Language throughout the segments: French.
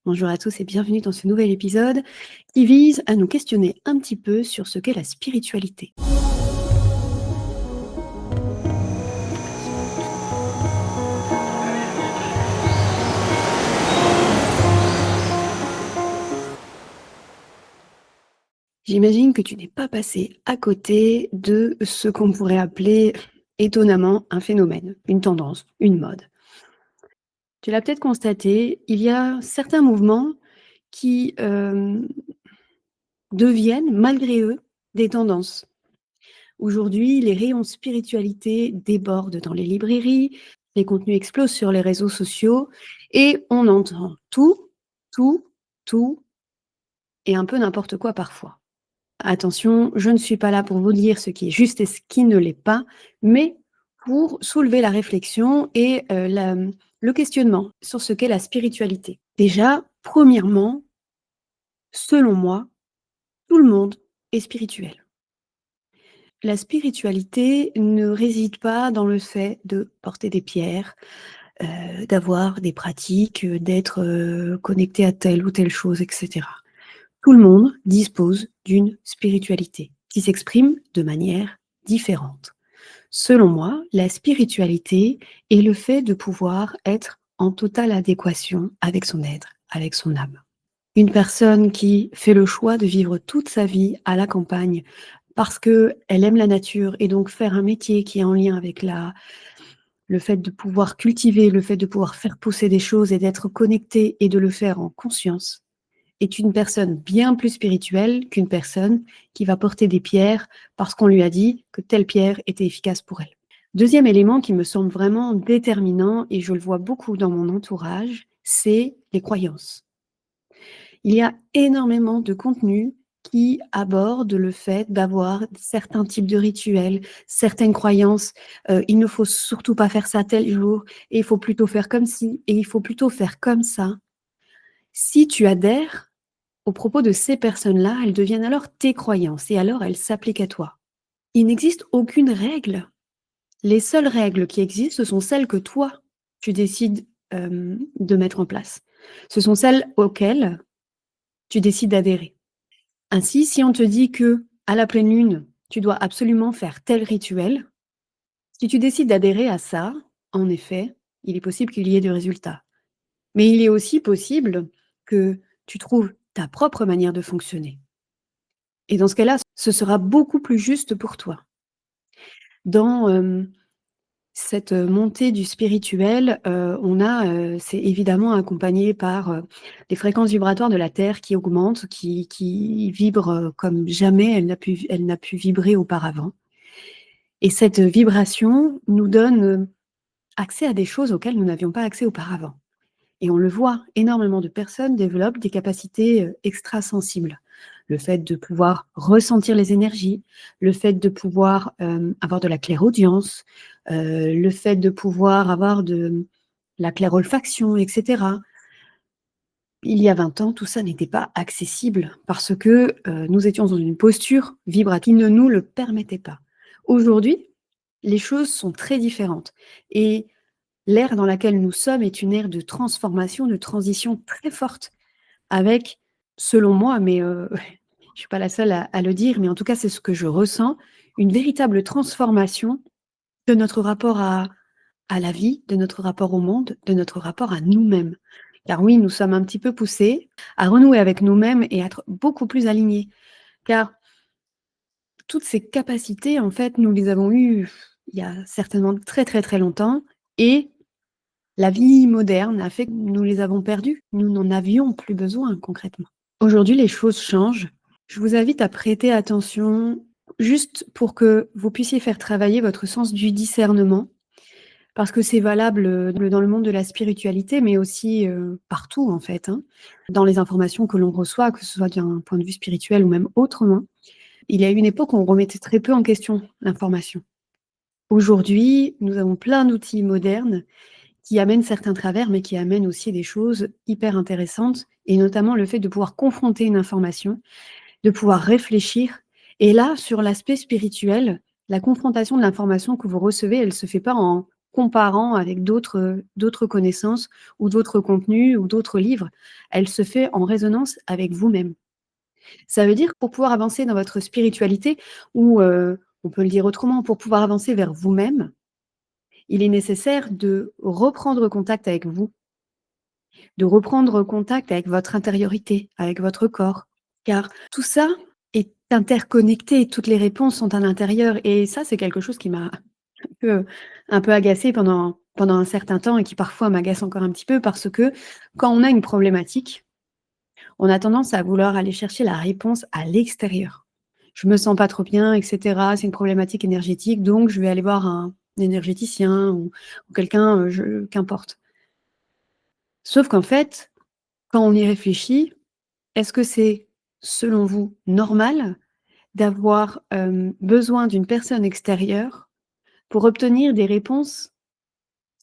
Bonjour à tous et bienvenue dans ce nouvel épisode qui vise à nous questionner un petit peu sur ce qu'est la spiritualité. J'imagine que tu n'es pas passé à côté de ce qu'on pourrait appeler étonnamment un phénomène, une tendance, une mode. Tu l'as peut-être constaté, il y a certains mouvements qui deviennent, malgré eux, des tendances. Aujourd'hui, les rayons spiritualité débordent dans les librairies, les contenus explosent sur les réseaux sociaux et on entend tout, tout, tout et un peu n'importe quoi parfois. Attention, je ne suis pas là pour vous dire ce qui est juste et ce qui ne l'est pas, mais pour soulever la réflexion et le questionnement sur ce qu'est la spiritualité. Déjà, premièrement, selon moi, tout le monde est spirituel. La spiritualité ne réside pas dans le fait de porter des pierres, d'avoir des pratiques, d'être, connecté à telle ou telle chose et cetera. Tout le monde dispose d'une spiritualité qui s'exprime de manière différente. Selon moi, la spiritualité est le fait de pouvoir être en totale adéquation avec son être, avec son âme. Une personne qui fait le choix de vivre toute sa vie à la campagne parce qu'elle aime la nature et donc faire un métier qui est en lien avec le fait de pouvoir cultiver, le fait de pouvoir faire pousser des choses et d'être connecté et de le faire en conscience, est une personne bien plus spirituelle qu'une personne qui va porter des pierres parce qu'on lui a dit que telle pierre était efficace pour elle. Deuxième élément qui me semble vraiment déterminant, et je le vois beaucoup dans mon entourage, c'est les croyances. Il y a énormément de contenus qui abordent le fait d'avoir certains types de rituels, certaines croyances. Il ne faut surtout pas faire ça tel jour, et il faut plutôt faire comme ci, et il faut plutôt faire comme ça. Si tu adhères aux propos de ces personnes-là, elles deviennent alors tes croyances, et alors elles s'appliquent à toi. Il n'existe aucune règle. Les seules règles qui existent, ce sont celles que toi, tu décides de mettre en place. Ce sont celles auxquelles tu décides d'adhérer. Ainsi, si on te dit que à la pleine lune, tu dois absolument faire tel rituel, si tu décides d'adhérer à ça, en effet, il est possible qu'il y ait des résultats. Mais il est aussi possible que tu trouves ta propre manière de fonctionner. Et dans ce cas-là, ce sera beaucoup plus juste pour toi. Dans cette montée du spirituel, c'est évidemment accompagné par les fréquences vibratoires de la Terre qui augmentent, qui vibrent comme jamais elle n'a pu vibrer auparavant. Et cette vibration nous donne accès à des choses auxquelles nous n'avions pas accès auparavant. Et on le voit, énormément de personnes développent des capacités extrasensibles. Le fait de pouvoir ressentir les énergies, le fait de pouvoir avoir de la clairaudience, le fait de pouvoir avoir de la clairolfaction, etc. Il y a 20 ans, tout ça n'était pas accessible parce que nous étions dans une posture vibratoire qui ne nous le permettait pas. Aujourd'hui, les choses sont très différentes. Et l'ère dans laquelle nous sommes est une ère de transformation, de transition très forte avec, selon moi, mais je ne suis pas la seule à le dire, mais en tout cas, c'est ce que je ressens, une véritable transformation de notre rapport à la vie, de notre rapport au monde, de notre rapport à nous-mêmes. Car oui, nous sommes un petit peu poussés à renouer avec nous-mêmes et à être beaucoup plus alignés. Car toutes ces capacités, en fait, nous les avons eues il y a certainement très, très, très longtemps et la vie moderne a fait que nous les avons perdues. Nous n'en avions plus besoin concrètement. Aujourd'hui, les choses changent. Je vous invite à prêter attention juste pour que vous puissiez faire travailler votre sens du discernement, parce que c'est valable dans le monde de la spiritualité, mais aussi partout en fait, hein. Dans les informations que l'on reçoit, que ce soit d'un point de vue spirituel ou même autrement. Il y a eu une époque où on remettait très peu en question l'information. Aujourd'hui, nous avons plein d'outils modernes qui amènent certains travers, mais qui amènent aussi des choses hyper intéressantes, et notamment le fait de pouvoir confronter une information, de pouvoir réfléchir. Et là, sur l'aspect spirituel, la confrontation de l'information que vous recevez, elle ne se fait pas en comparant avec d'autres connaissances ou d'autres contenus ou d'autres livres. Elle se fait en résonance avec vous-même. Ça veut dire que pour pouvoir avancer dans votre spiritualité ou, on peut le dire autrement, pour pouvoir avancer vers vous-même, il est nécessaire de reprendre contact avec vous, de reprendre contact avec votre intériorité, avec votre corps. Car tout ça est interconnecté, toutes les réponses sont à l'intérieur et ça, c'est quelque chose qui m'a peu un peu agacée pendant un certain temps et qui parfois m'agace encore un petit peu parce que quand on a une problématique, on a tendance à vouloir aller chercher la réponse à l'extérieur. Je me sens pas trop bien et cetera, c'est une problématique énergétique, donc je vais aller voir un énergéticien ou quelqu'un, je qu'importe. Sauf qu'en fait, quand on y réfléchit, est-ce que c'est, selon vous, normal d'avoir, besoin d'une personne extérieure pour obtenir des réponses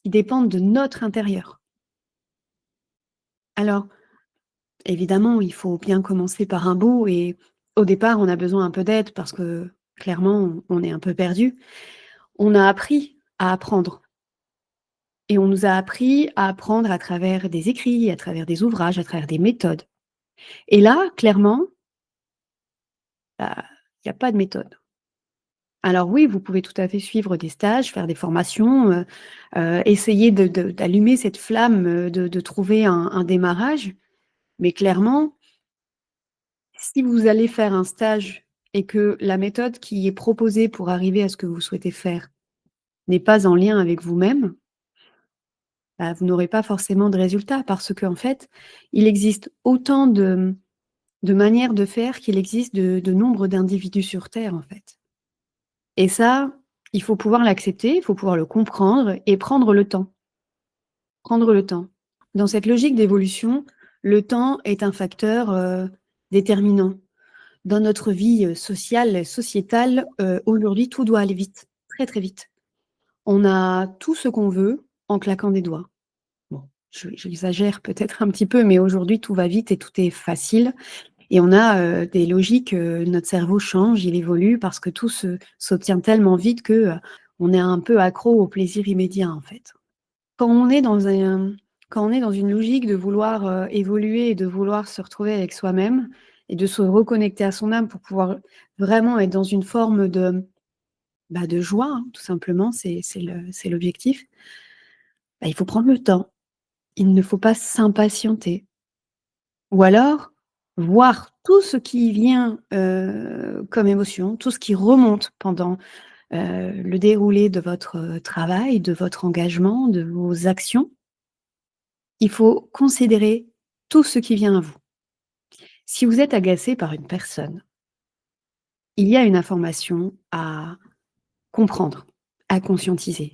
qui dépendent de notre intérieur? Alors, évidemment, il faut bien commencer par un bout et au départ, on a besoin un peu d'aide parce que clairement, on est un peu perdu. On a appris à apprendre et on nous a appris à apprendre à travers des écrits, à travers des ouvrages, à travers des méthodes et là, clairement, bah, il y a pas de méthode. Alors oui, vous pouvez tout à fait suivre des stages, faire des formations, essayer d'allumer cette flamme, de trouver un démarrage, mais clairement, si vous allez faire un stage et que la méthode qui est proposée pour arriver à ce que vous souhaitez faire n'est pas en lien avec vous-même, bah, vous n'aurez pas forcément de résultats parce qu'en fait, il existe autant de manières de faire qu'il existe de nombre d'individus sur terre, en fait. Et ça, il faut pouvoir l'accepter, il faut pouvoir le comprendre et prendre le temps. Prendre le temps. Dans cette logique d'évolution, le temps est un facteur, déterminant. Dans notre vie, sociale, sociétale, aujourd'hui, tout doit aller vite, très, très vite. On a tout ce qu'on veut en claquant des doigts. Bon, j'exagère peut-être un petit peu, mais aujourd'hui, tout va vite et tout est facile et on a, des logiques, notre cerveau change, il évolue parce que tout s'obtient tellement vite que, on est un peu accro au plaisir immédiat, en fait. Quand on est dans un quand on est dans une logique de vouloir, évoluer et de vouloir se retrouver avec soi-même et de se reconnecter à son âme pour pouvoir vraiment être dans une forme de, bah, de joie, hein, tout simplement, c'est l'objectif, bah, il faut prendre le temps. Il ne faut pas s'impatienter ou alors voir tout ce qui vient, comme émotion, tout ce qui remonte pendant, le déroulé de votre, travail, de votre engagement, de vos actions. Il faut considérer tout ce qui vient à vous. Si vous êtes agacé par une personne, il y a une information à comprendre, à conscientiser.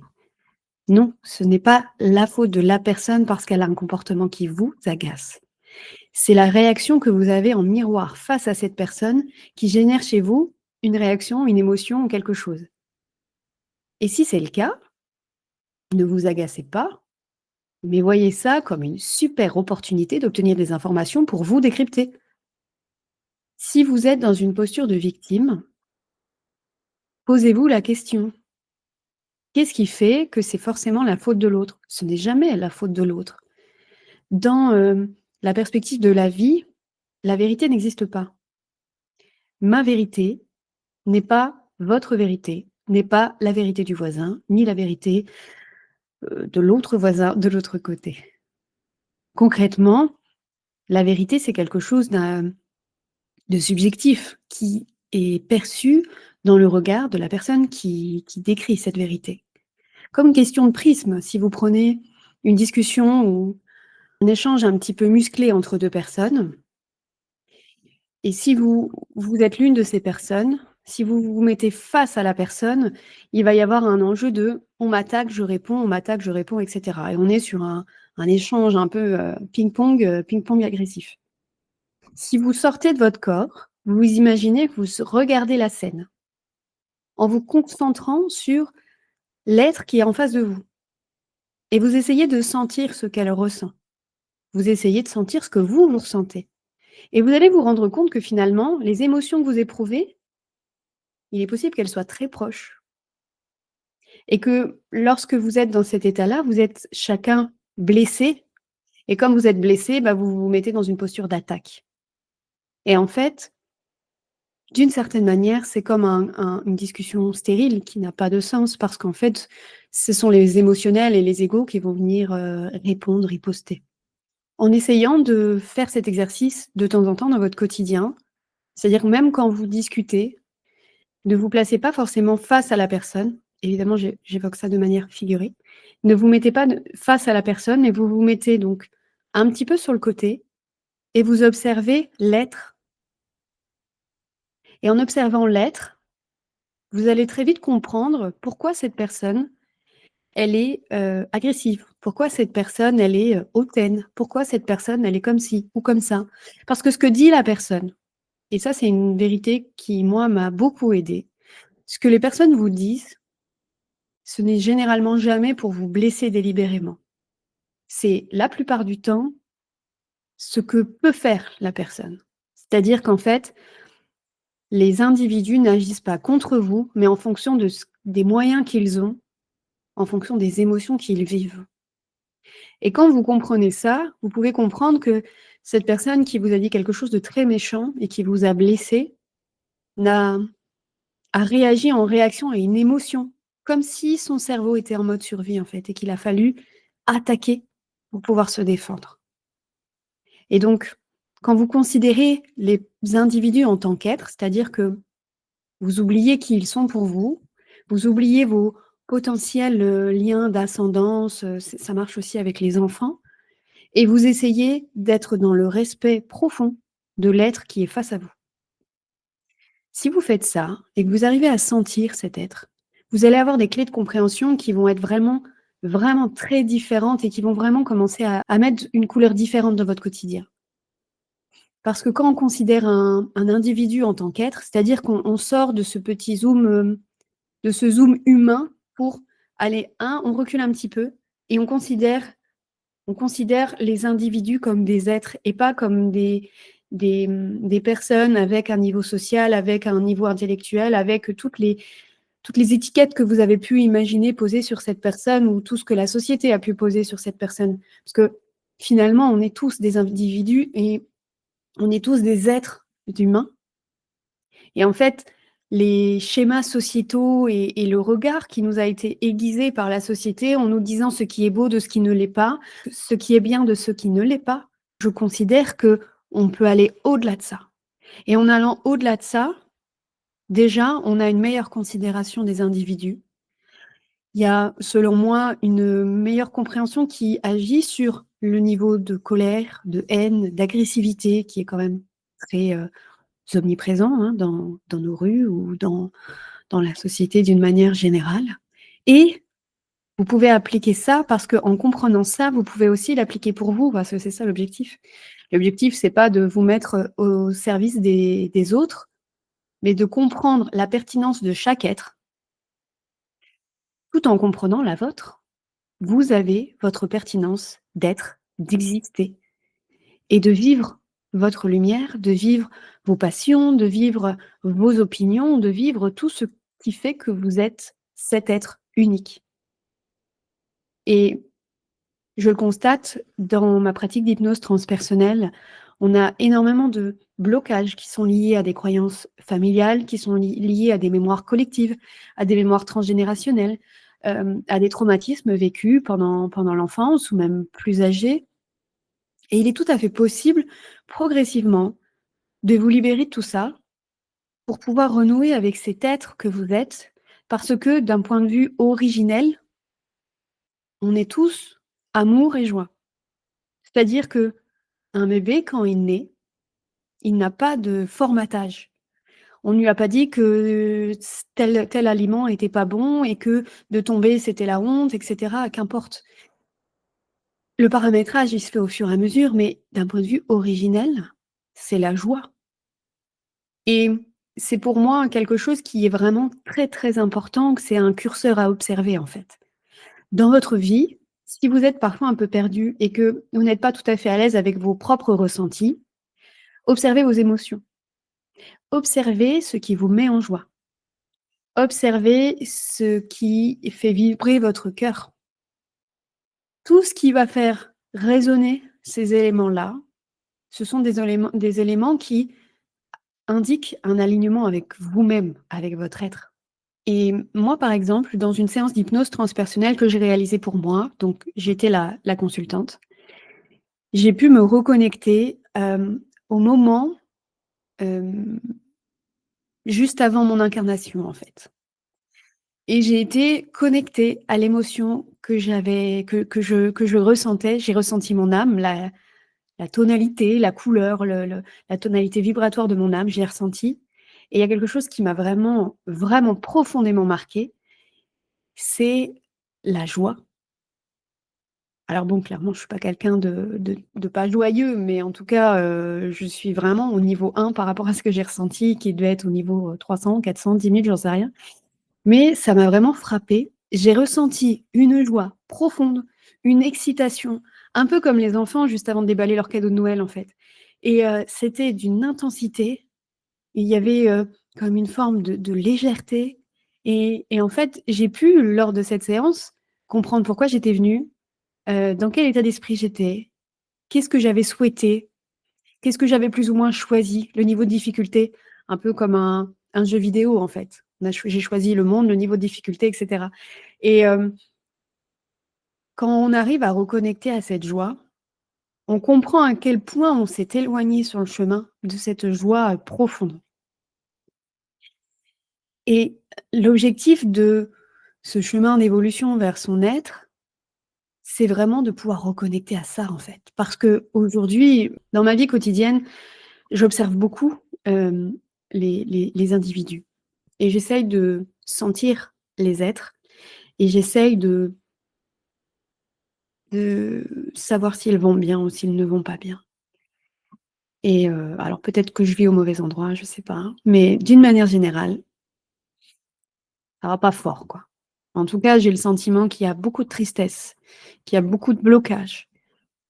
Non, ce n'est pas la faute de la personne parce qu'elle a un comportement qui vous agace. C'est la réaction que vous avez en miroir face à cette personne qui génère chez vous une réaction, une émotion ou quelque chose. Et si c'est le cas, ne vous agacez pas, mais voyez ça comme une super opportunité d'obtenir des informations pour vous décrypter. Si vous êtes dans une posture de victime, posez-vous la question: «Qu'est-ce qui fait que c'est forcément la faute de l'autre?» Ce n'est jamais la faute de l'autre. Dans, la perspective de la vie, la vérité n'existe pas. Ma vérité n'est pas votre vérité, n'est pas la vérité du voisin, ni la vérité, de l'autre voisin de l'autre côté. Concrètement, la vérité, c'est quelque chose de subjectif qui est perçu dans le regard de la personne qui décrit cette vérité. Comme une question de prisme, si vous prenez une discussion ou un échange un petit peu musclé entre 2 personnes et si vous êtes l'une de ces personnes, si vous vous mettez face à la personne, il va y avoir un enjeu de: «On m'attaque, je réponds, on m'attaque, je réponds» et cetera et on est sur un échange un peu, ping-pong agressif. Si vous sortez de votre corps, vous vous imaginez que vous regardez la scène en vous concentrant sur l'être qui est en face de vous et vous essayez de sentir ce qu'elle ressent. Vous essayez de sentir ce que vous ressentez et vous allez vous rendre compte que finalement, les émotions que vous éprouvez, il est possible qu'elles soient très proches et que lorsque vous êtes dans cet état-là, vous êtes chacun blessé et comme vous êtes blessé, bah, vous vous mettez dans une posture d'attaque et en fait, d'une certaine manière, c'est comme une discussion stérile qui n'a pas de sens parce qu'en fait, ce sont les émotionnels et les égos qui vont venir, répondre, riposter. En essayant de faire cet exercice de temps en temps dans votre quotidien, c'est-à-dire même quand vous discutez, ne vous placez pas forcément face à la personne. Évidemment, j'évoque ça de manière figurée. Ne vous mettez pas face à la personne, mais vous vous mettez donc un petit peu sur le côté et vous observez l'être. Et en observant l'être, vous allez très vite comprendre pourquoi cette personne, elle est agressive. Pourquoi cette personne, elle est hautaine. Pourquoi cette personne, elle est comme ci ou comme ça. Parce que ce que dit la personne, et ça, c'est une vérité qui, moi, m'a beaucoup aidée. Ce que les personnes vous disent, ce n'est généralement jamais pour vous blesser délibérément. C'est la plupart du temps ce que peut faire la personne. C'est-à-dire qu'en fait, les individus n'agissent pas contre vous, mais en fonction des moyens qu'ils ont, en fonction des émotions qu'ils vivent. Et quand vous comprenez ça, vous pouvez comprendre que cette personne qui vous a dit quelque chose de très méchant et qui vous a blessé, n'a a réagi en réaction à une émotion, comme si son cerveau était en mode survie, en fait, et qu'il a fallu attaquer pour pouvoir se défendre. Et donc, quand vous considérez les individus en tant qu'êtres, c'est-à-dire que vous oubliez qui ils sont pour vous, vous oubliez vos potentiels, liens d'ascendance, ça marche aussi avec les enfants et vous essayez d'être dans le respect profond de l'être qui est face à vous. Si vous faites ça et que vous arrivez à sentir cet être, vous allez avoir des clés de compréhension qui vont être vraiment, vraiment très différentes et qui vont vraiment commencer à mettre une couleur différente dans votre quotidien. Parce que quand on considère un individu en tant qu'être, c'est-à-dire qu'on sort de ce petit zoom, de ce zoom humain pour aller, on recule un petit peu et on considère les individus comme des êtres et pas comme des personnes avec un niveau social, avec un niveau intellectuel, avec toutes les étiquettes que vous avez pu imaginer poser sur cette personne ou tout ce que la société a pu poser sur cette personne. Parce que finalement, on est tous des individus et on est tous des êtres humains. Et en fait, les schémas sociétaux et le regard qui nous a été aiguisé par la société en nous disant ce qui est beau de ce qui ne l'est pas, ce qui est bien de ce qui ne l'est pas, je considère que on peut aller au-delà de ça. Et en allant au-delà de ça, déjà, on a une meilleure considération des individus. Il y a, selon moi, une meilleure compréhension qui agit sur le niveau de colère, de haine, d'agressivité qui est quand même très, omniprésent, hein, dans nos rues ou dans la société d'une manière générale et vous pouvez appliquer ça parce qu'en comprenant ça, vous pouvez aussi l'appliquer pour vous, parce que c'est ça l'objectif. L'objectif, c'est pas de vous mettre, au service des autres, mais de comprendre la pertinence de chaque être, tout en comprenant la vôtre. Vous avez votre pertinence d'être, d'exister et de vivre votre lumière, de vivre vos passions, de vivre vos opinions, de vivre tout ce qui fait que vous êtes cet être unique. Et je le constate dans ma pratique d'hypnose transpersonnelle, on a énormément de blocages qui sont liés à des croyances familiales, qui sont liés à des mémoires collectives, à des mémoires transgénérationnelles, à des traumatismes vécus pendant l'enfance ou même plus âgés. Et il est tout à fait possible, progressivement, de vous libérer de tout ça pour pouvoir renouer avec cet être que vous êtes, parce que d'un point de vue originel, on est tous amour et joie. C'est-à-dire que un bébé, quand il naît, il n'a pas de formatage. On ne lui a pas dit que tel aliment était pas bon et que de tomber, c'était la honte, et cetera, qu'importe. Le paramétrage, il se fait au fur et à mesure, mais d'un point de vue originel, c'est la joie. Et c'est pour moi quelque chose qui est vraiment très, très important, que c'est un curseur à observer, en fait. Dans votre vie, si vous êtes parfois un peu perdu et que vous n'êtes pas tout à fait à l'aise avec vos propres ressentis, observez vos émotions. Observez ce qui vous met en joie. observez ce qui fait vibrer votre cœur. Tout ce qui va faire résonner ces éléments-là, ce sont des éléments qui indiquent un alignement avec vous-même, avec votre être. Et moi, par exemple, dans une séance d'hypnose transpersonnelle que j'ai réalisée pour moi, donc j'étais la consultante, j'ai pu me reconnecter, au moment, hem, juste avant mon incarnation, en fait. Et j'ai été connectée à l'émotion que j'avais que je ressentais. J'ai ressenti mon âme, la tonalité, la couleur, le la tonalité vibratoire de mon âme, je l'ai ressentie. Et il y a quelque chose qui m'a vraiment, vraiment profondément marquée, c'est la joie. Alors bon, clairement, je suis pas quelqu'un de pas joyeux, mais en tout cas, je suis vraiment au niveau 1 par rapport à ce que j'ai ressenti, qui devait être au niveau, 300, 400, 10 000, j'en sais rien. Mais ça m'a vraiment frappée. J'ai ressenti une joie profonde, une excitation, un peu comme les enfants juste avant de déballer leurs cadeaux de Noël, en fait. Et c'était d'une intensité. Il y avait, comme une forme de légèreté. Et en fait, j'ai pu, lors de cette séance, comprendre pourquoi j'étais venue, dans quel état d'esprit j'étais, qu'est-ce que j'avais souhaité, qu'est-ce que j'avais plus ou moins choisi, le niveau de difficulté, un peu comme un jeu vidéo, en fait. J'ai choisi le monde, le niveau de difficulté, et cetera. Et quand on arrive à reconnecter à cette joie, on comprend à quel point on s'est éloigné sur le chemin de cette joie, profonde. Et l'objectif de ce chemin d'évolution vers son être, c'est vraiment de pouvoir reconnecter à ça, en fait. Parce qu'aujourd'hui, dans ma vie quotidienne, j'observe beaucoup, hem, les individus et j'essaye de sentir les êtres et j'essaye de savoir s'ils vont bien ou s'ils ne vont pas bien. Et alors peut-être que je vis au mauvais endroit, je sais pas, hein, mais d'une manière générale, ça va pas fort, quoi. En tout cas, j'ai le sentiment qu'il y a beaucoup de tristesse, qu'il y a beaucoup de blocage,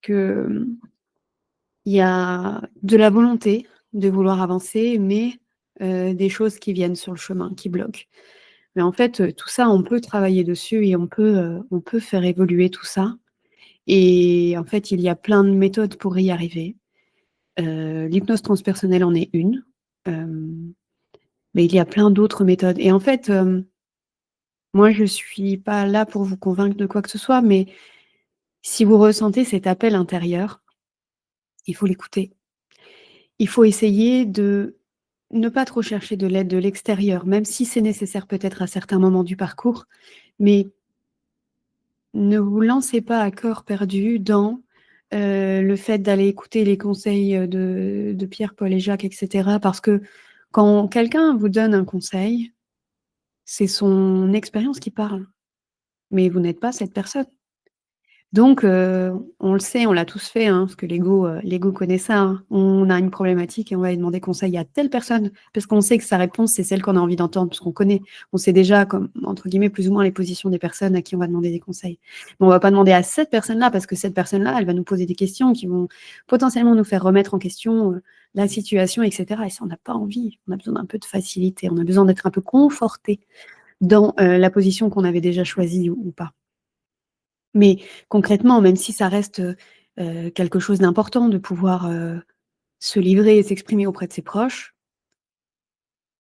que, il y a de la volonté de vouloir avancer, mais des choses qui viennent sur le chemin, qui bloquent. Mais en fait, tout ça, on peut travailler dessus et on peut faire évoluer tout ça. Et en fait, il y a plein de méthodes pour y arriver. L'hypnose transpersonnelle en est une, hem, mais il y a plein d'autres méthodes. Et en fait, moi, je suis pas là pour vous convaincre de quoi que ce soit, mais si vous ressentez cet appel intérieur, il faut l'écouter. Il faut essayer de ne pas trop chercher de l'aide de l'extérieur, même si c'est nécessaire peut-être à certains moments du parcours, mais ne vous lancez pas à corps perdu dans, le fait d'aller écouter les conseils, de Pierre, Paul et Jacques, et cetera. Parce que quand quelqu'un vous donne un conseil, c'est son expérience qui parle, mais vous n'êtes pas cette personne. Donc on le sait, on l'a tous fait, hein, parce que l'ego connaît ça, hein. On a une problématique et on va aller demander conseil à telle personne, parce qu'on sait que sa réponse, c'est celle qu'on a envie d'entendre, parce qu'on connaît. On sait déjà comme entre guillemets, plus ou moins les positions des personnes à qui on va demander des conseils. Mais on va pas demander à cette personne-là, parce que cette personne-là, elle va nous poser des questions qui vont potentiellement nous faire remettre en question, la situation, et cetera. Et ça, on n'a pas envie. On a besoin d'un peu de facilité, on a besoin d'être un peu conforté dans, la position qu'on avait déjà choisie ou pas. Mais concrètement, même si ça reste, quelque chose d'important de pouvoir, se livrer et s'exprimer auprès de ses proches,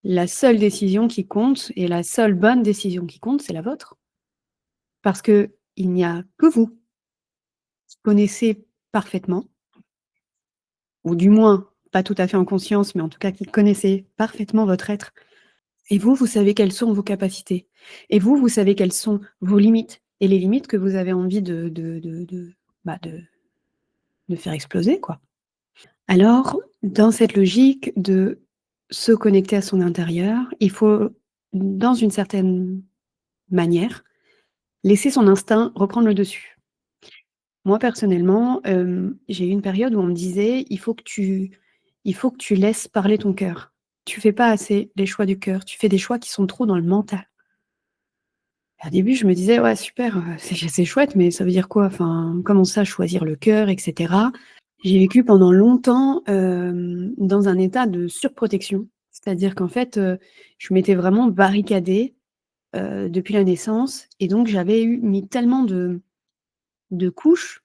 la seule décision qui compte et la seule bonne décision qui compte, c'est la vôtre. Parce qu'il n'y a que vous qui connaissez parfaitement, ou du moins pas tout à fait en conscience, mais en tout cas qui connaissez parfaitement votre être. Et vous, vous savez quelles sont vos capacités. Et vous, vous savez quelles sont vos limites et les limites que vous avez envie bah, de faire exploser, quoi. Alors, dans cette logique de se connecter à son intérieur, il faut, dans une certaine manière, laisser son instinct reprendre le dessus. Moi, personnellement, j'ai eu une période où on me disait: «Il faut que tu laisses parler ton cœur. Tu fais pas assez les choix du cœur, tu fais des choix qui sont trop dans le mental». Au début, je me disais: «Ouais, super, c'est chouette, mais ça veut dire quoi? Enfin, comment ça choisir le cœur?» et cetera. J'ai vécu pendant longtemps, dans un état de surprotection. C'est-à-dire qu'en fait, je m'étais vraiment barricadée depuis la naissance et donc j'avais mis tellement de couches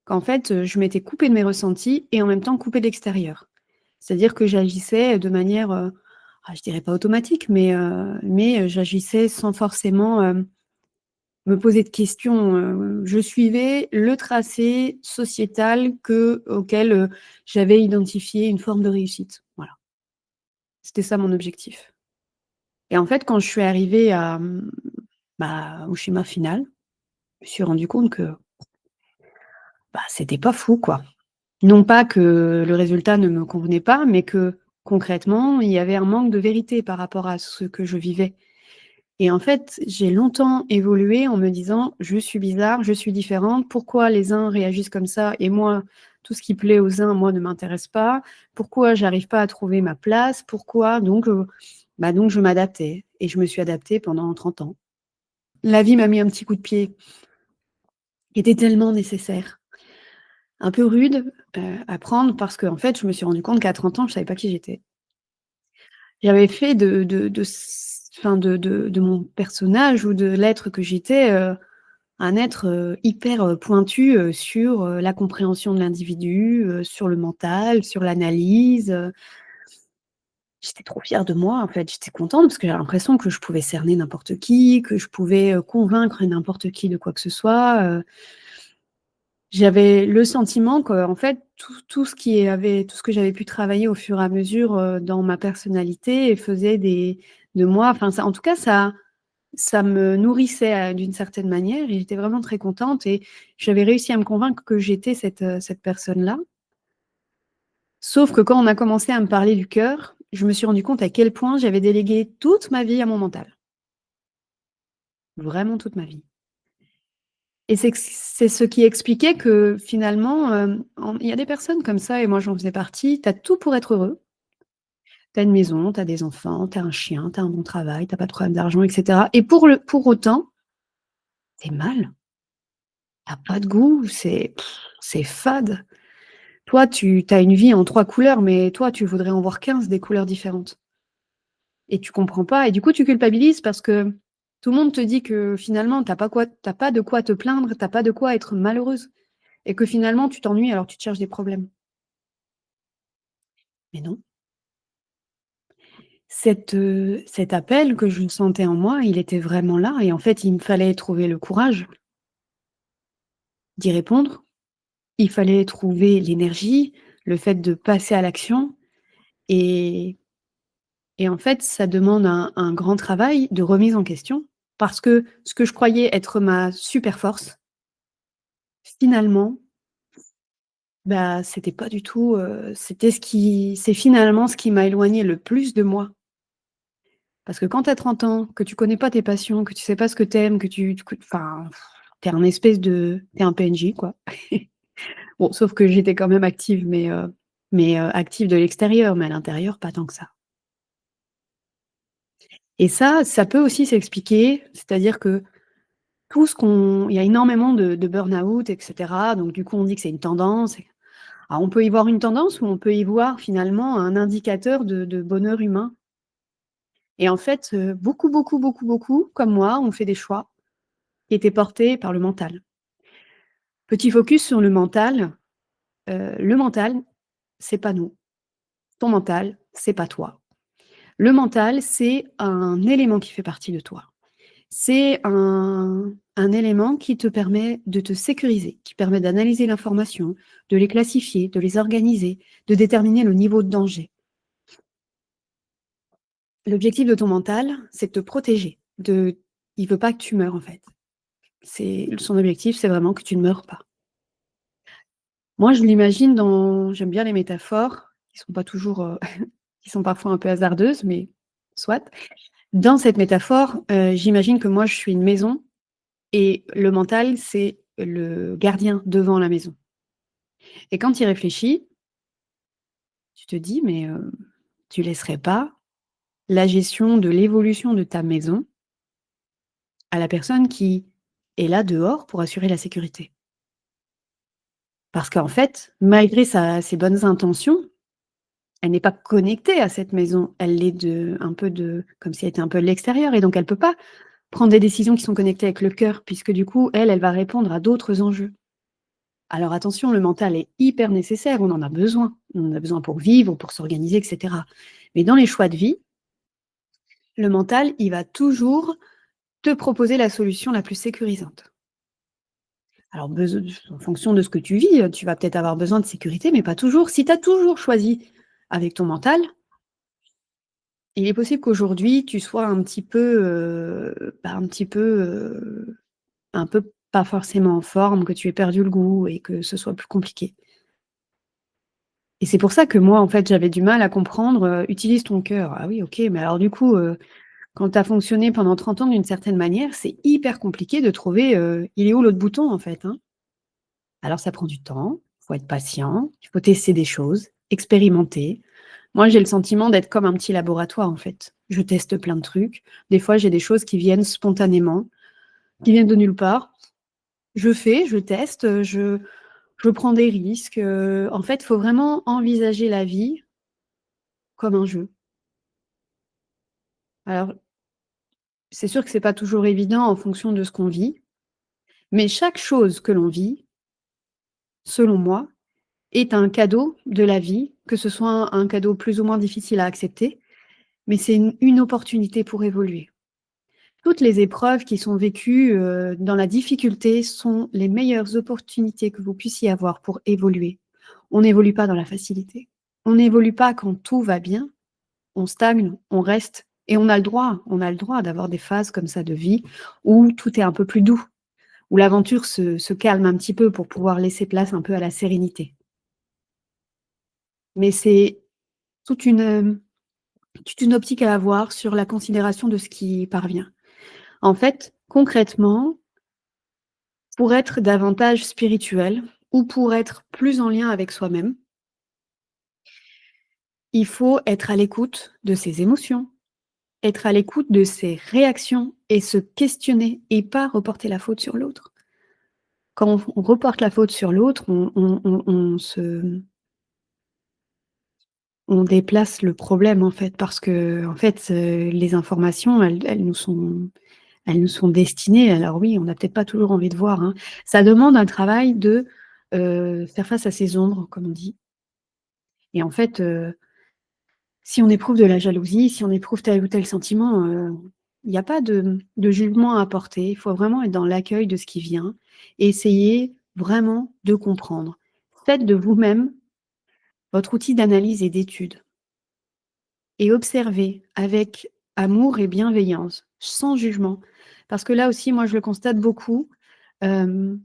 qu'en fait, je m'étais coupée de mes ressentis et en même temps coupée de l'extérieur. C'est-à-dire que j'agissais de manière, je dirais pas automatique, mais j'agissais sans forcément, me poser de questions, je suivais le tracé sociétal auquel, j'avais identifié une forme de réussite. Voilà, c'était ça mon objectif et en fait, quand je suis arrivée au schéma final, je me suis rendue compte que, c'était pas fou, quoi. Non pas que le résultat ne me convenait pas, mais que concrètement, il y avait un manque de vérité par rapport à ce que je vivais. Et en fait, j'ai longtemps évolué en me disant: «Je suis bizarre, je suis différente. Pourquoi les uns réagissent comme ça et moi, tout ce qui plaît aux uns, moi, ne m'intéresse pas? Pourquoi j'arrive pas à trouver ma place? Pourquoi?» Donc je m'adaptais et je me suis adaptée pendant 30 ans. La vie m'a mis un petit coup de pied qui était tellement nécessaire. Un peu rude, à prendre parce qu'en fait, je me suis rendu compte qu'à 30 ans, je savais pas qui j'étais. J'avais fait de s enfin de mon personnage ou de l'être que j'étais, un être, hyper, pointu, sur, la compréhension de l'individu, sur le mental, sur l'analyse. J'étais trop fière de moi, en fait. J'étais contente parce que j'avais l'impression que je pouvais cerner n'importe qui, que je pouvais, convaincre n'importe qui de quoi que ce soit. J'avais le sentiment qu'en fait, tout ce que j'avais pu travailler au fur et à mesure, dans ma personnalité faisait de moi enfin ça en tout cas, ça me nourrissait, d'une certaine manière et j'étais vraiment très contente et j'avais réussi à me convaincre que j'étais cette personne-là. Sauf que quand on a commencé à me parler du cœur, je me suis rendu compte à quel point j'avais délégué toute ma vie à mon mental. Vraiment toute ma vie. Et c'est ce qui expliquait que finalement, il y a des personnes comme ça et moi j'en faisais partie, tu as tout pour être heureux. Tu as une maison, tu as des enfants, tu as un chien, tu as un bon travail, tu as pas de problème d'argent et cetera et pour autant, tu es mal, tu as pas de goût, c'est fade. Toi, tu as une vie en 3 couleurs, mais toi, tu voudrais en voir 15 des couleurs différentes et tu comprends pas et du coup, tu culpabilises parce que tout le monde te dit que finalement, tu as pas de quoi te plaindre, tu as pas de quoi être malheureuse. Et que finalement tu t'ennuies alors tu te cherches des problèmes. Mais non, cet appel que je sentais en moi, il était vraiment là et en fait, il me fallait trouver le courage d'y répondre. Il fallait trouver l'énergie, le fait de passer à l'action et en fait, ça demande un grand travail de remise en question parce que ce que je croyais être ma super force, finalement, c'était pas du tout, c'est finalement ce qui m'a éloignée le plus de moi. Parce que quand tu as 30 ans, que tu connais pas tes passions, que tu sais pas ce que tu aimes, enfin, tu es un PNJ quoi. Bon, sauf que j'étais quand même active, mais active de l'extérieur, mais à l'intérieur, pas tant que ça. Et ça peut aussi s'expliquer, c'est-à-dire que il y a énormément de burn-out et cetera, donc du coup, on dit que c'est une tendance. Alors on peut y voir une tendance ou on peut y voir finalement un indicateur de bonheur humain. Et en fait, beaucoup, beaucoup, beaucoup, beaucoup, comme moi, ont fait des choix qui étaient portés par le mental. Petit focus sur le mental, c'est pas nous. Ton mental, c'est pas toi. Le mental, c'est un élément qui fait partie de toi. C'est un élément qui te permet de te sécuriser, qui permet d'analyser l'information, de les classifier, de les organiser, de déterminer le niveau de danger. L'objectif de ton mental, c'est de te protéger, il veut pas que tu meures, en fait. Son objectif, c'est vraiment que tu ne meurs pas. Moi, je l'imagine j'aime bien les métaphores qui sont pas toujours, qui sont parfois un peu hasardeuses, mais soit. Dans cette métaphore, j'imagine que moi, je suis une maison et le mental, c'est le gardien devant la maison. Et quand tu y réfléchis, tu te dis: «Mais, tu laisserais pas la gestion de l'évolution de ta maison à la personne qui est là dehors pour assurer la sécurité?» Parce qu'en fait, malgré ses bonnes intentions, elle n'est pas connectée à cette maison. Elle l'est comme si elle était un peu de l'extérieur et donc elle peut pas prendre des décisions qui sont connectées avec le cœur, puisque du coup, elle va répondre à d'autres enjeux. Alors attention, le mental est hyper nécessaire, on en a besoin. On en a besoin pour vivre, pour s'organiser, et cetera. Mais dans les choix de vie, le mental, il va toujours te proposer la solution la plus sécurisante. Alors en fonction de ce que tu vis, tu vas peut-être avoir besoin de sécurité, mais pas toujours. Si tu as toujours choisi avec ton mental, il est possible qu'aujourd'hui tu sois un peu pas forcément en forme, que tu aies perdu le goût et que ce soit plus compliqué. Et c'est pour ça que moi, en fait, j'avais du mal à comprendre, utilise ton cœur. Ah oui, OK, mais alors du coup, quand tu as fonctionné pendant 30 ans d'une certaine manière, c'est hyper compliqué de trouver, il est où l'autre bouton en fait, hein? Alors ça prend du temps, il faut être patient, il faut tester des choses, expérimenter. Moi, j'ai le sentiment d'être comme un petit laboratoire, en fait. Je teste plein de trucs. Des fois, j'ai des choses qui viennent spontanément, qui viennent de nulle part. Je fais, je teste, je prends des risques, en fait, il faut vraiment envisager la vie comme un jeu. Alors, c'est sûr que c'est pas toujours évident en fonction de ce qu'on vit, mais chaque chose que l'on vit, selon moi, est un cadeau de la vie, que ce soit un cadeau plus ou moins difficile à accepter, mais c'est une opportunité pour évoluer. Toutes les épreuves qui sont vécues, dans la difficulté sont les meilleures opportunités que vous puissiez avoir pour évoluer. On n'évolue pas dans la facilité. On n'évolue pas quand tout va bien, on stagne, on reste et on a le droit d'avoir des phases comme ça de vie où tout est un peu plus doux, où l'aventure se calme un petit peu pour pouvoir laisser place un peu à la sérénité. Mais c'est toute une, toute une optique à avoir sur la considération de ce qui parvient. En fait, concrètement, pour être davantage spirituel ou pour être plus en lien avec soi-même, il faut être à l'écoute de ses émotions, être à l'écoute de ses réactions et se questionner et pas reporter la faute sur l'autre. Quand on reporte la faute sur l'autre, on déplace le problème en fait parce qu'en fait, les informations elles nous sont destinées. Alors oui, on n'a peut-être pas toujours envie de voir, hein. Ça demande un travail de, faire face à ses ombres, comme on dit. Et en fait, si on éprouve de la jalousie, si on éprouve tel ou tel sentiment, il y a pas de jugement à apporter. Il faut vraiment être dans l'accueil de ce qui vient et essayer vraiment de comprendre. Faites de vous-même votre outil d'analyse et d'étude et observez avec amour et bienveillance, sans jugement. Parce que là aussi, moi, je le constate beaucoup, hem,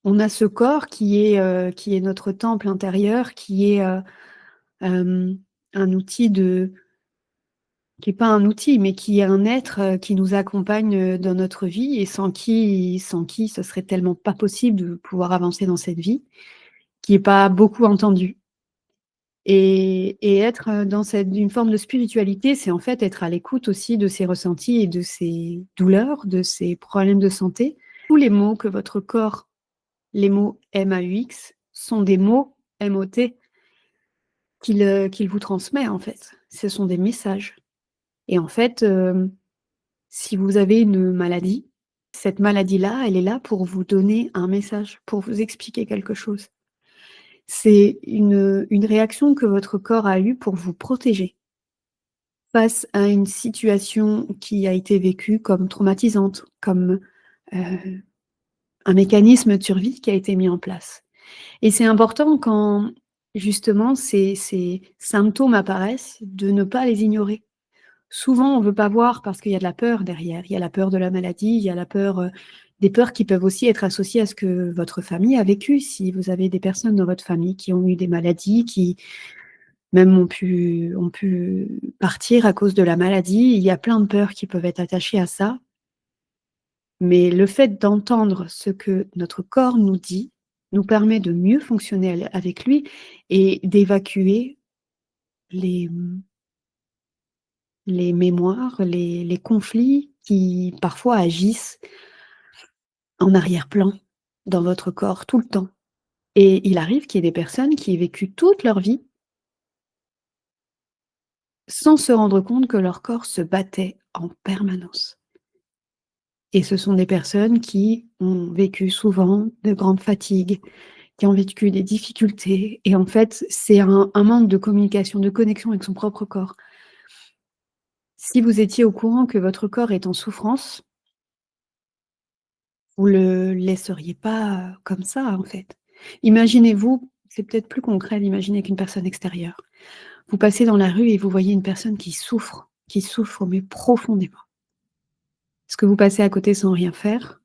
on a ce corps qui est notre temple intérieur, qui est, un outil de qui est pas un outil, mais qui est un être, qui nous accompagne, dans notre vie et sans qui ce serait tellement pas possible de pouvoir avancer dans cette vie, qui est pas beaucoup entendu et être, dans une forme de spiritualité, c'est en fait être à l'écoute aussi de ses ressentis et de ses douleurs, de ses problèmes de santé. Tous les mots que votre corps, les mots MAUX, sont des mots MOT qu'il vous transmet en fait. Ce sont des messages et en fait, si vous avez une maladie, cette maladie-là, elle est là pour vous donner un message, pour vous expliquer quelque chose. C'est une réaction que votre corps a eue pour vous protéger face à une situation qui a été vécue comme traumatisante, comme, heu, un mécanisme de survie qui a été mis en place et c'est important quand justement ces symptômes apparaissent, de ne pas les ignorer. Souvent, on veut pas voir parce qu'il y a de la peur derrière. Il y a la peur de la maladie, il y a la peur, des peurs qui peuvent aussi être associées à ce que votre famille a vécu. Si vous avez des personnes dans votre famille qui ont eu des maladies, qui même ont pu partir à cause de la maladie, il y a plein de peurs qui peuvent être attachées à ça. Mais le fait d'entendre ce que notre corps nous dit, nous permet de mieux fonctionner avec lui et d'évacuer les, les mémoires, les conflits qui parfois agissent en arrière-plan dans votre corps tout le temps et il arrive qu'il y ait des personnes qui aient vécu toute leur vie sans se rendre compte que leur corps se battait en permanence. et ce sont des personnes qui ont vécu souvent de grandes fatigues, qui ont vécu des difficultés et en fait, c'est un manque de communication, de connexion avec son propre corps. Si vous étiez au courant que votre corps est en souffrance, vous le laisseriez pas, comme ça, en fait. Imaginez-vous, c'est peut-être plus concret d'imaginer qu'une personne extérieure. Vous passez dans la rue et vous voyez une personne qui souffre mais profondément. Est-ce que vous passez à côté sans rien faire?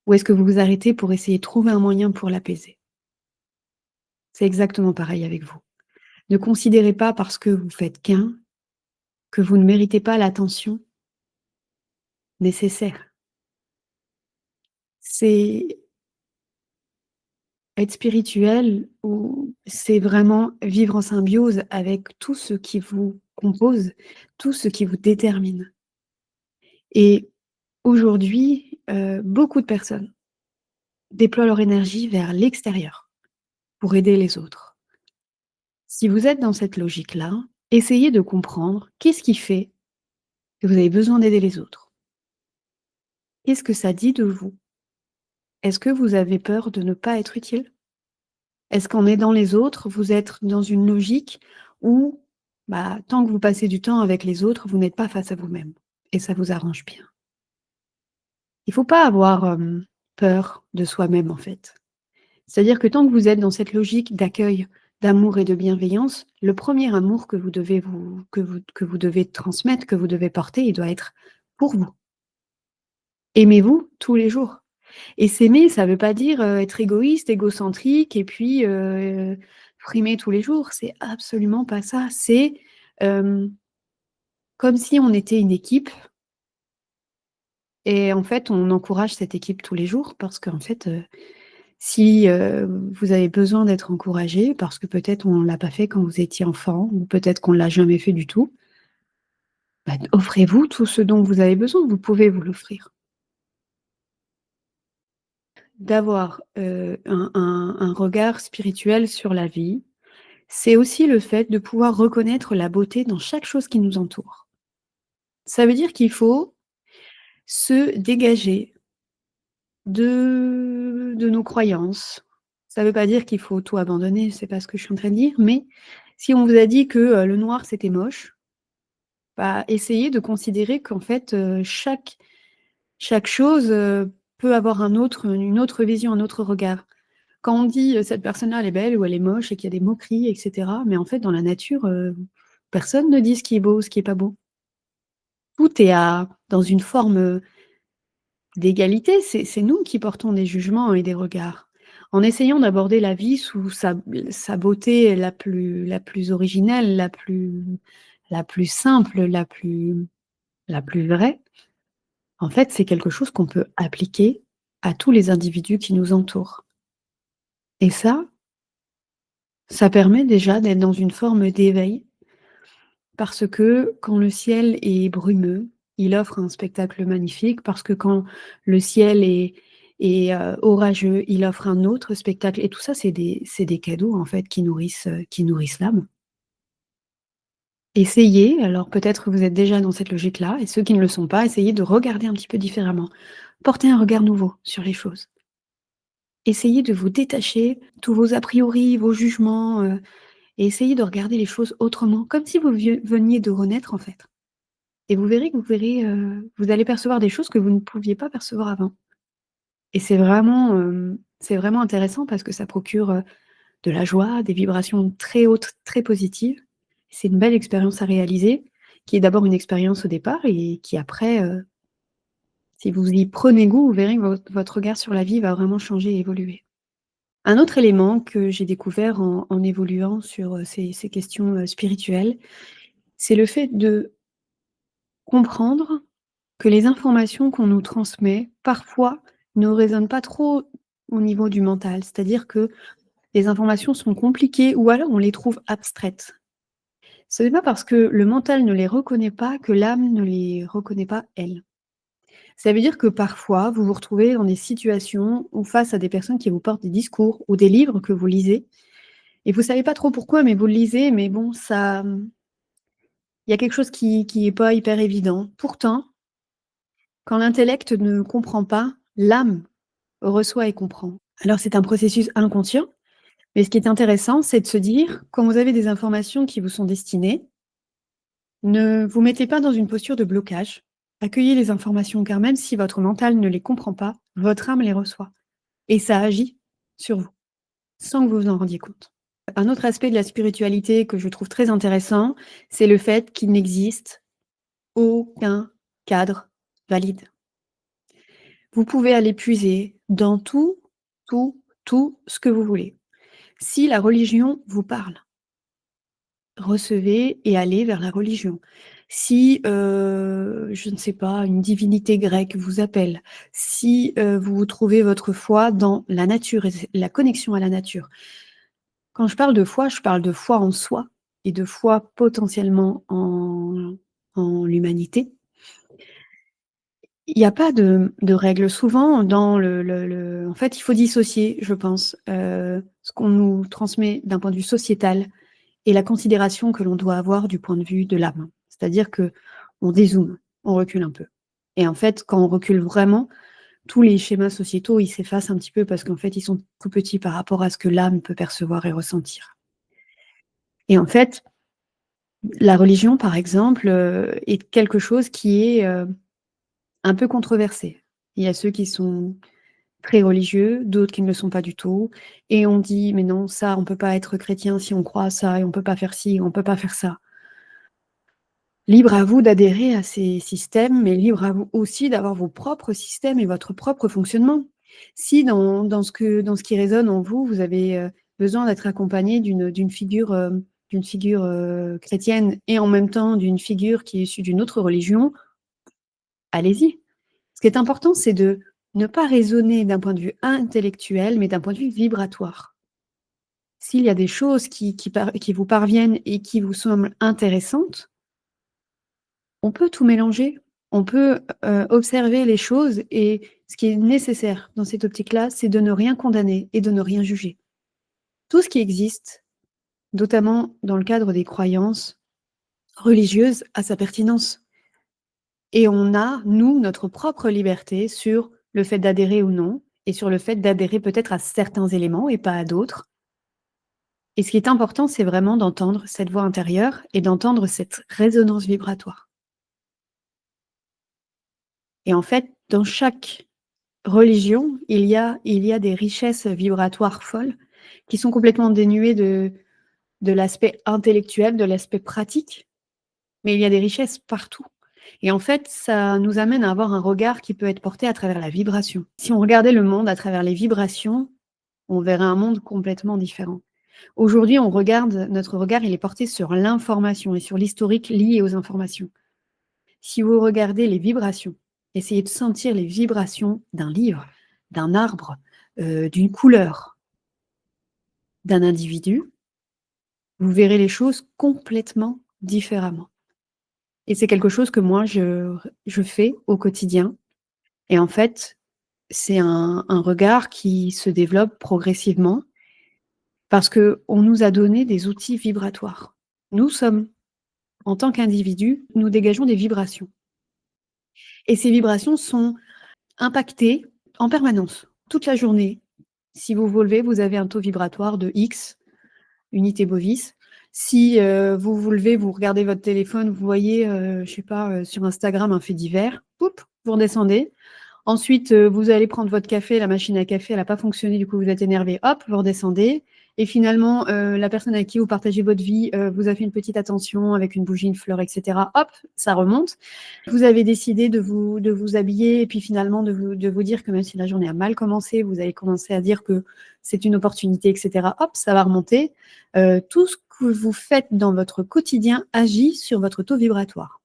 Ou est-ce que vous vous arrêtez pour essayer de trouver un moyen pour l'apaiser? C'est exactement pareil avec vous. Ne considérez pas parce que vous faites qu'un, que vous ne méritez pas l'attention nécessaire. C'est être spirituel ou c'est vraiment vivre en symbiose avec tout ce qui vous compose, tout ce qui vous détermine. Et aujourd'hui, beaucoup de personnes déploient leur énergie vers l'extérieur pour aider les autres. Si vous êtes dans cette logique-là, essayez de comprendre qu'est-ce qui fait que vous avez besoin d'aider les autres? Qu'est-ce que ça dit de vous? Est-ce que vous avez peur de ne pas être utile? Est-ce qu'en aidant les autres, vous êtes dans une logique où, bah, tant que vous passez du temps avec les autres, vous n'êtes pas face à vous-même et ça vous arrange bien? Il faut pas avoir, peur de soi-même, en fait. C'est-à-dire que tant que vous êtes dans cette logique d'accueil, d'amour et de bienveillance, le premier amour que vous devez que vous devez transmettre, que vous devez porter, il doit être pour vous. Aimez-vous tous les jours. Et s'aimer, ça veut pas dire, être égoïste, égocentrique et puis, frimer tous les jours. C'est absolument pas ça. C'est, hem, comme si on était une équipe et en fait, on encourage cette équipe tous les jours parce qu'en fait, si, vous avez besoin d'être encouragé parce que peut-être on l'a pas fait quand vous étiez enfant ou peut-être qu'on l'a jamais fait du tout, bah, offrez-vous tout ce dont vous avez besoin, vous pouvez vous l'offrir. D'avoir, un regard spirituel sur la vie, c'est aussi le fait de pouvoir reconnaître la beauté dans chaque chose qui nous entoure. Ça veut dire qu'il faut se dégager de nos croyances. Ça veut pas dire qu'il faut tout abandonner, c'est pas ce que je suis en train de dire, mais si on vous a dit que, le noir c'était moche, bah, essayez de considérer qu'en fait, chaque chose, peut avoir une autre vision, un autre regard. Quand on dit, «Cette personne-là, elle est belle» ou «Elle est moche» et qu'il y a des moqueries et cetera, mais en fait dans la nature, personne ne dit ce qui est beau, ce qui est pas beau. Tout est à dans une forme, d'égalité, c'est nous qui portons des jugements et des regards. En essayant d'aborder la vie sous sa beauté la plus originelle, la plus simple, la plus vraie, en fait, c'est quelque chose qu'on peut appliquer à tous les individus qui nous entourent. Et ça permet déjà d'être dans une forme d'éveil, parce que quand le ciel est brumeux, il offre un spectacle magnifique, parce que quand le ciel est orageux, il offre un autre spectacle et tout ça, c'est des cadeaux, en fait, qui nourrissent l'âme. Essayez, alors peut-être que vous êtes déjà dans cette logique-là et ceux qui ne le sont pas, essayez de regarder un petit peu différemment. Portez un regard nouveau sur les choses. Essayez de vous détacher, tous vos a priori, vos jugements, et essayez de regarder les choses autrement, comme si vous veniez de renaître, en fait. Et vous allez percevoir des choses que vous ne pouviez pas percevoir avant. Et c'est vraiment intéressant parce que ça procure, de la joie, des vibrations très hautes, très positives. C'est une belle expérience à réaliser, qui est d'abord une expérience au départ et qui après, si vous y prenez goût, vous verrez que votre regard sur la vie va vraiment changer et évoluer. Un autre élément que j'ai découvert en évoluant sur, ces questions, spirituelles, c'est le fait de comprendre que les informations qu'on nous transmet, parfois, ne résonnent pas trop au niveau du mental. C'est-à-dire que les informations sont compliquées ou alors on les trouve abstraites. Ce n'est pas parce que le mental ne les reconnaît pas que l'âme ne les reconnaît pas elle. Ça veut dire que parfois, vous vous retrouvez dans des situations ou face à des personnes qui vous portent des discours ou des livres que vous lisez et vous savez pas trop pourquoi, mais vous le lisez, mais bon, il y a quelque chose qui est pas hyper évident. Pourtant, Quand l'intellect ne comprend pas, l'âme reçoit et comprend. Alors c'est un processus inconscient, mais ce qui est intéressant, c'est de se dire, quand vous avez des informations qui vous sont destinées, ne vous mettez pas dans une posture de blocage. Accueillez les informations, car même si votre mental ne les comprend pas, votre âme les reçoit et ça agit sur vous, sans que vous vous en rendiez compte. Un autre aspect de la spiritualité que je trouve très intéressant, c'est le fait qu'il n'existe aucun cadre valide. Vous pouvez aller puiser dans tout ce que vous voulez. Si la religion vous parle, recevez et allez vers la religion. Si, je ne sais pas, une divinité grecque vous appelle, si, vous trouvez votre foi dans la nature et la connexion à la nature. Quand je parle de foi en soi et de foi potentiellement en l'humanité. Il y a pas de règles. Souvent dans en fait, il faut dissocier, je pense, ce qu'on nous transmet d'un point de vue sociétal et la considération que l'on doit avoir du point de vue de l'âme. C'est-à-dire qu'on dézoome, on recule un peu et en fait, quand on recule vraiment, tous les schémas sociétaux, ils s'effacent un petit peu parce qu'en fait, ils sont tout petits par rapport à ce que l'âme peut percevoir et ressentir. Et en fait, la religion, par exemple, est quelque chose qui est, un peu controversé. Il y a ceux qui sont très religieux, d'autres qui ne le sont pas du tout et on dit: «Mais non, ça, on peut pas être chrétien si on croit à ça et on peut pas faire ci, on peut pas faire ça». Libre à vous d'adhérer à ces systèmes, mais libre à vous aussi d'avoir vos propres systèmes et votre propre fonctionnement. Si dans ce qui résonne en vous, vous avez, besoin d'être accompagné d'une figure, chrétienne et en même temps d'une figure qui est issue d'une autre religion, allez-y. Ce qui est important, c'est de ne pas raisonner d'un point de vue intellectuel, mais d'un point de vue vibratoire. S'il y a des choses qui vous parviennent et qui vous semblent intéressantes, on peut tout mélanger. On peut, observer les choses et ce qui est nécessaire dans cette optique-là, c'est de ne rien condamner et de ne rien juger. Tout ce qui existe, notamment dans le cadre des croyances religieuses, a sa pertinence et on a, nous, notre propre liberté sur le fait d'adhérer ou non et sur le fait d'adhérer peut-être à certains éléments et pas à d'autres. Et ce qui est important, c'est vraiment d'entendre cette voix intérieure et d'entendre cette résonance vibratoire. Et en fait, dans chaque religion, il y a des richesses vibratoires folles qui sont complètement dénuées de l'aspect intellectuel, de l'aspect pratique, mais il y a des richesses partout. Et en fait, ça nous amène à avoir un regard qui peut être porté à travers la vibration. Si on regardait le monde à travers les vibrations, on verrait un monde complètement différent. Aujourd'hui, notre regard, il est porté sur l'information et sur l'historique lié aux informations. Si vous regardez les vibrations, essayez de sentir les vibrations d'un livre, d'un arbre, d'une couleur, d'un individu, vous verrez les choses complètement différemment. Et c'est quelque chose que moi je fais au quotidien et en fait, c'est un regard qui se développe progressivement parce qu'on nous a donné des outils vibratoires. Nous sommes, en tant qu'individus, nous dégageons des vibrations et ces vibrations sont impactées en permanence, toute la journée. Si vous vous levez, vous avez un taux vibratoire de X unités bovis. Si, vous vous levez, vous regardez votre téléphone, vous voyez, je sais pas, sur Instagram un fait divers, poup, vous redescendez. Ensuite, vous allez prendre votre café, la machine à café, elle a pas fonctionné, du coup vous êtes énervé, hop, vous redescendez et finalement, la personne avec qui vous partagez votre vie, vous a fait une petite attention avec une bougie, une fleur et cetera, hop, ça remonte. Vous avez décidé de vous habiller et puis finalement de vous dire que même si la journée a mal commencé, vous allez commencer à dire que c'est une opportunité et cetera, hop, ça va remonter. Tout ce que vous faites dans votre quotidien agit sur votre taux vibratoire.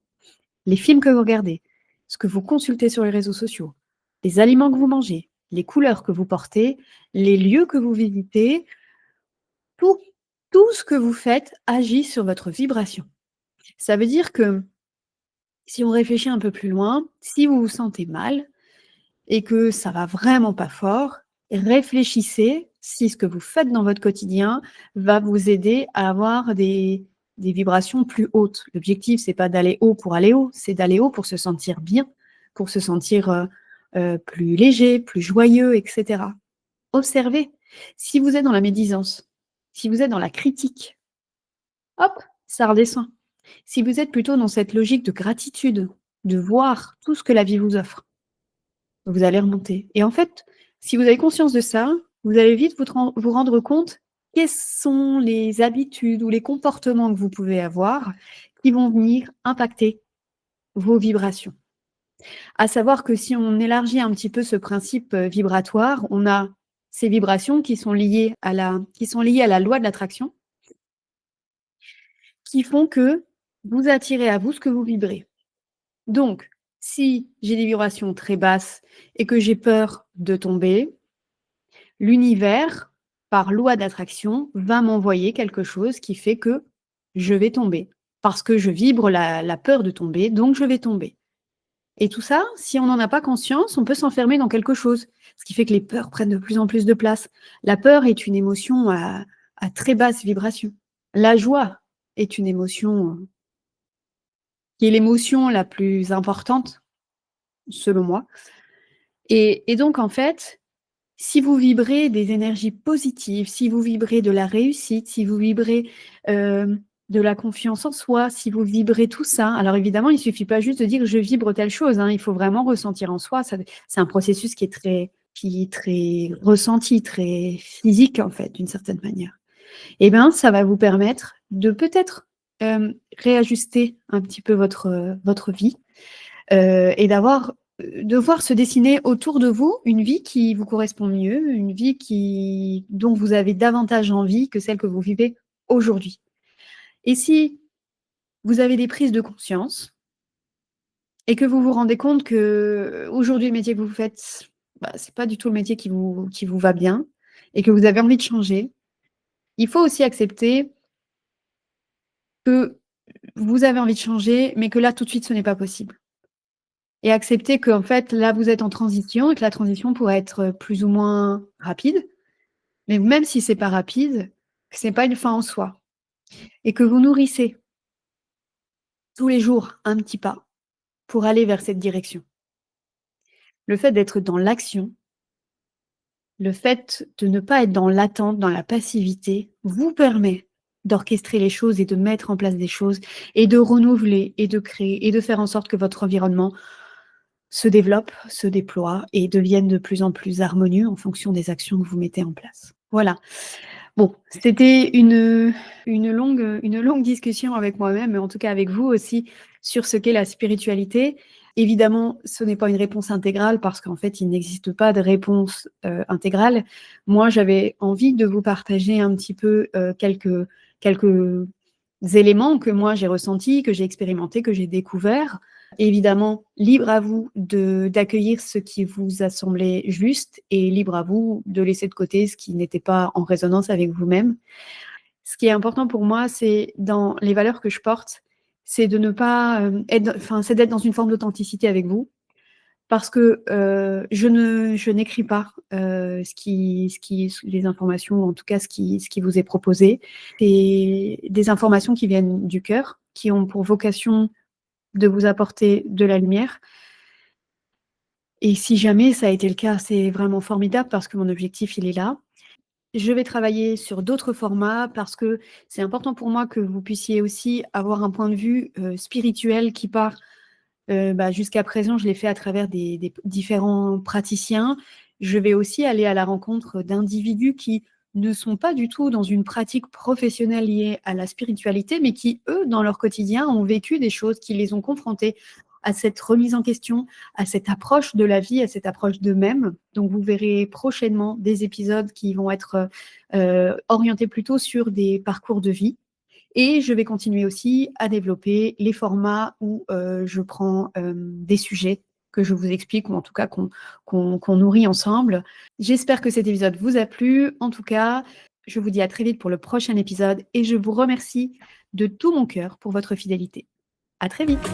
Les films que vous regardez, ce que vous consultez sur les réseaux sociaux, les aliments que vous mangez, les couleurs que vous portez, les lieux que vous visitez, tout, tout ce que vous faites agit sur votre vibration. Ça veut dire que si on réfléchit un peu plus loin, si vous vous sentez mal et que ça va vraiment pas fort, réfléchissez si ce que vous faites dans votre quotidien va vous aider à avoir des vibrations plus hautes. L'objectif, c'est pas d'aller haut pour aller haut, c'est d'aller haut pour se sentir bien, pour se sentir, plus léger, plus joyeux et cetera. Observez. Si vous êtes dans la médisance, si vous êtes dans la critique, hop, ça redescend. Si vous êtes plutôt dans cette logique de gratitude, de voir tout ce que la vie vous offre, vous allez remonter. Et en fait, si vous avez conscience de ça, vous allez vite vous rendre compte quelles sont les habitudes ou les comportements que vous pouvez avoir qui vont venir impacter vos vibrations. À savoir que si on élargit un petit peu ce principe vibratoire, on a ces vibrations qui sont liées à la loi de l'attraction, qui font que vous attirez à vous ce que vous vibrez. Donc, si j'ai des vibrations très basses et que j'ai peur de tomber, l'univers, par loi d'attraction, va m'envoyer quelque chose qui fait que je vais tomber. Parce que je vibre la peur de tomber, donc je vais tomber. Et tout ça, si on n'en a pas conscience, on peut s'enfermer dans quelque chose, ce qui fait que les peurs prennent de plus en plus de place. La peur est une émotion à très basse vibration. La joie est une émotion qui est l'émotion la plus importante, selon moi. Et donc, en fait, si vous vibrez des énergies positives, si vous vibrez de la réussite, si vous vibrez de la confiance en soi, si vous vibrez tout ça, alors évidemment, il ne suffit pas juste de dire je vibre telle chose, hein, il faut vraiment ressentir en soi. C'est un processus qui est très ressenti, très physique, en fait, d'une certaine manière. Eh bien, ça va vous permettre de peut-être réajuster un petit peu votre vie et de voir se dessiner autour de vous une vie qui vous correspond mieux, une vie dont vous avez davantage envie que celle que vous vivez aujourd'hui. Et si vous avez des prises de conscience et que vous vous rendez compte que aujourd'hui le métier que vous faites, c'est pas du tout le métier qui vous va bien et que vous avez envie de changer, il faut aussi accepter que vous avez envie de changer, mais que là, tout de suite, ce n'est pas possible. Et accepter qu'en fait, là, vous êtes en transition et que la transition pourrait être plus ou moins rapide, mais même si c'est pas rapide, que c'est pas une fin en soi et que vous nourrissez tous les jours un petit pas pour aller vers cette direction. Le fait d'être dans l'action, le fait de ne pas être dans l'attente, dans la passivité, vous permet d'orchestrer les choses et de mettre en place des choses et de renouveler et de créer et de faire en sorte que votre environnement se développe, se déploie et devienne de plus en plus harmonieux en fonction des actions que vous mettez en place. Voilà. Bon, c'était une longue discussion avec moi-même, mais en tout cas avec vous aussi, sur ce qu'est la spiritualité. Évidemment, ce n'est pas une réponse intégrale parce qu'en fait, il n'existe pas de réponse intégrale. Moi, j'avais envie de vous partager un petit peu quelques éléments que moi j'ai ressentis, que j'ai expérimentés, que j'ai découverts. Évidemment, libre à vous d'accueillir ce qui vous a semblé juste et libre à vous de laisser de côté ce qui n'était pas en résonance avec vous-même. Ce qui est important pour moi, c'est dans les valeurs que je porte, c'est de ne pas c'est d'être dans une forme d'authenticité avec vous, parce que je n'écris pas les informations, ou en tout cas ce qui vous est proposé. C'est des informations qui viennent du cœur, qui ont pour vocation de vous apporter de la lumière. Et si jamais ça a été le cas, c'est vraiment formidable parce que mon objectif, il est là. Je vais travailler sur d'autres formats parce que c'est important pour moi que vous puissiez aussi avoir un point de vue spirituel qui part. Jusqu'à présent, je l'ai fait à travers des différents praticiens. Je vais aussi aller à la rencontre d'individus qui ne sont pas du tout dans une pratique professionnelle liée à la spiritualité, mais qui, eux, dans leur quotidien, ont vécu des choses qui les ont confrontés à cette remise en question, à cette approche de la vie, à cette approche d'eux-mêmes. Donc, vous verrez prochainement des épisodes qui vont être orientés plutôt sur des parcours de vie. Et je vais continuer aussi à développer les formats où je prends des sujets que je vous explique, ou en tout cas qu'on nourrit ensemble. J'espère que cet épisode vous a plu. En tout cas, je vous dis à très vite pour le prochain épisode et je vous remercie de tout mon cœur pour votre fidélité. À très vite.